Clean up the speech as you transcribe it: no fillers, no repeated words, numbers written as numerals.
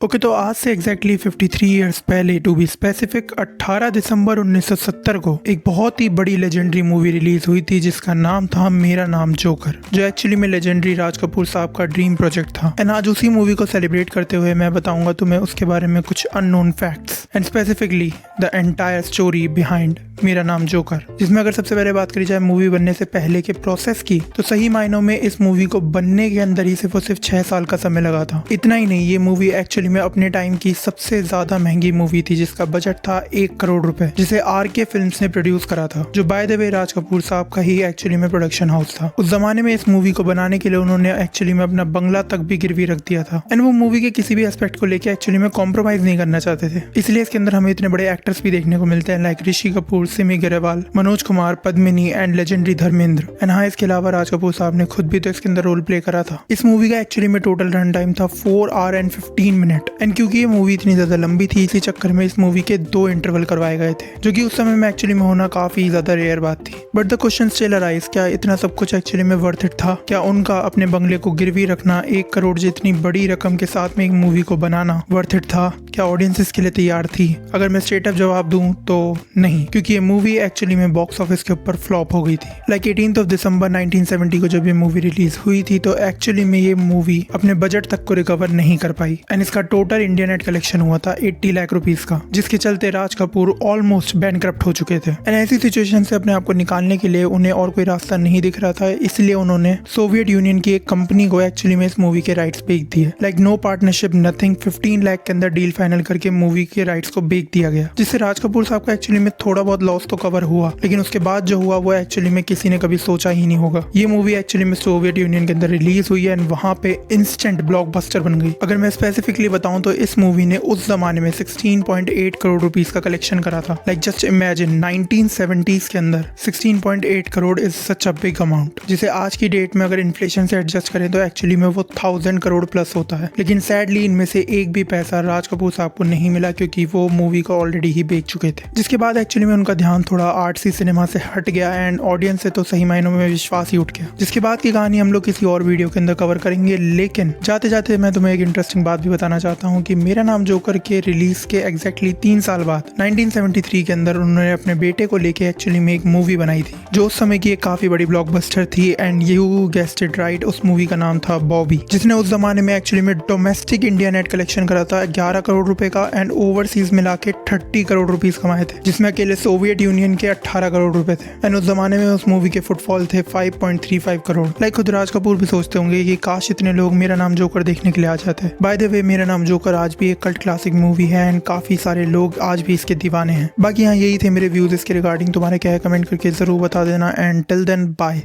Okay तो आज से एग्जैक्टली 53 ईयर्स पहले टू बी स्पेसिफिक 18 दिसंबर 1970 को एक बहुत ही बड़ी लेजेंडरी मूवी रिलीज हुई थी जिसका नाम था मेरा नाम जोकर, जो एक्चुअली में लेजेंडरी राज कपूर साहब का ड्रीम प्रोजेक्ट था। एंड आज उसी मूवी को सेलिब्रेट करते हुए मैं बताऊंगा तुम्हें उसके बारे में कुछ unknown facts and specifically the entire story behind मेरा नाम जोकर, जिसमें अगर सबसे पहले बात करी जाए मूवी बनने से पहले के प्रोसेस की, तो सही मायनों में इस मूवी को बनने के अंदर ही सिर्फ और सिर्फ 6 साल का समय लगा था। इतना ही नहीं, ये मूवी एक्चुअली में अपने टाइम की सबसे ज्यादा महंगी मूवी थी जिसका बजट था 1 करोड़ रुपए, जिसे आरके फिल्म्स ने प्रोड्यूस करा था, जो by the way Raj Kapoor साहब का ही एक्चुअली में प्रोडक्शन हाउस था। उस जमाने में इस मूवी को बनाने के लिए उन्होंने एक्चुअली में अपना बंगला तक भी गिरवी रख दिया था। एंड वो मूवी के किसी भी एस्पेक्ट को लेकर एक्चुअली में कॉम्प्रोमाइज नहीं करना चाहते थे, इसलिए इसके अंदर हमें इतने बड़े एक्टर्स भी देखने को मिलते हैं like Rishi Kapoor, Simi Grewal, Manoj Kumar, Padmini and legendary Dharmendra. And हाँ, इसके अलावा राज कपूर साहब ने खुद भी तो इसके अंदर रोल प्ले करा था। इस मूवी का एक्चुअली में टोटल रन टाइम था 4 आवर एंड 15 मिनट। एंड क्योंकि ये मूवी इतनी ज्यादा लंबी थी, इसी चक्कर में इस मूवी के 2 इंटरवल करवाए गए थे, जो कि उस समय में एक्चुअली में होना काफी ज्यादा रेयर बात थी। But the question still arise, क्या इतना सब कुछ एक्चुअली में वर्थ इट था? क्या उनका अपने बंगले को गिरवी रखना, 1 करोड़ जितनी बड़ी रकम के साथ में एक मूवी को बनाना वर्थ इट था? क्या ऑडियंस इसके लिए तैयार थी? अगर मैं स्ट्रेट अप जवाब दूं तो नहीं, क्योंकि ये मूवी एक्चुअली में बॉक्स ऑफिस के ऊपर फ्लॉप हो गई थी। लाइक 18 दिसंबर 1970 को जब ये मूवी रिलीज हुई थी, तो एक्चुअली में ये मूवी अपने बजट तक को रिकवर नहीं कर पाई। एंड इसका टोटल इंडिया नेट कलेक्शन हुआ था 80 लाख रुपीस का, जिसके चलते राज कपूर ऑलमोस्ट बैंकक्रप्ट हो चुके थे। एंड ऐसी सिचुएशन से अपने आप को निकालने के लिए उन्हें और कोई रास्ता नहीं दिख रहा था, इसलिए उन्होंने सोवियत यूनियन की एक कंपनी को एक्चुअली में इस मूवी के राइट्स बेच दिए। Like no partnership nothing, 15 lakh के अंदर डील फाइनल करके मूवी के राइट्स को बेच दिया गया, जिससे राज कपूर साहब का एक्चुअली में थोड़ा बहुत लॉस तो कवर हुआ, लेकिन उसके बाद जो हुआ वो एक्चुअली में किसी ने कभी सोचा ही नहीं होगा। ये मूवी एक्चुअली में सोवियत यूनियन के अंदर रिलीज हुई है एंड वहां पे इंस्टेंट ब्लॉकबस्टर बन गई। अगर मैं स्पेसिफिकली बताऊं तो इस मूवी ने उस जमाने में 16.8 करोड़ रुपीस का कलेक्शन करा था। लाइक जस्ट इमेजिन 1970s के अंदर 16.8 crore is such a big amount, जिसे आज की डेट में अगर इन्फ्लेशन से एडजस्ट करें तो एक्चुअली में वो 1000 करोड़ प्लस होता है। लेकिन सैडली इनमें से एक भी पैसा राज कपूर साहब को नहीं मिला, क्योंकि वो मूवी को ऑलरेडी ही बेच चुके थे। जिसके बाद एक्चुअली में उनका ध्यान थोड़ा आर्टसी सिनेमा से हट गया एंड ऑडियंस से तो सही मायनों में विश्वास ही उठ गया। जिसके बाद की कहानी हम लोग किसी और वीडियो के अंदर कवर करेंगे, लेकिन जाते जाते मैं तुम्हें एक इंटरेस्टिंग बात भी बताना चाहता हूँ कि मेरा नाम जोकर के रिलीज के एग्जैक्टली 3 साल बाद 1973 के अंदर उन्होंने अपने बेटे को लेके एक्चुअली में एक मूवी बनाई थी, जो उस समय की एक काफी बड़ी ब्लॉकबस्टर थी। And you guessed it right, उस मूवी का नाम था बॉबी, जिसने उस जमाने में एक्चुअली में डोमेस्टिक इंडिया नेट कलेक्शन करा था 11 करोड़ रुपए का एंड ओवरसीज मिला के 30 करोड़ रुपीस कमाए थे, जिसमें अकेले सोवियत यूनियन के 18 करोड़ रुपए थे। एंड उस जमाने में उस मूवी के फुटफॉल थे 5.35 करोड़। लाइक खुद राज कपूर भी सोचते होंगे कि काश इतने लोग मेरा नाम जोकर देखने के लिए आ जाते। बाय द वे, मेरा नाम जोकर आज भी एक कल्ट क्लासिक मूवी है एंड काफी सारे लोग आज भी इसके दीवाने हैं। बाकी यहाँ यही थे मेरे व्यूज इसके रिगार्डिंग, तुम्हारे क्या है कमेंट करके जरूर बता देना। And till then bye.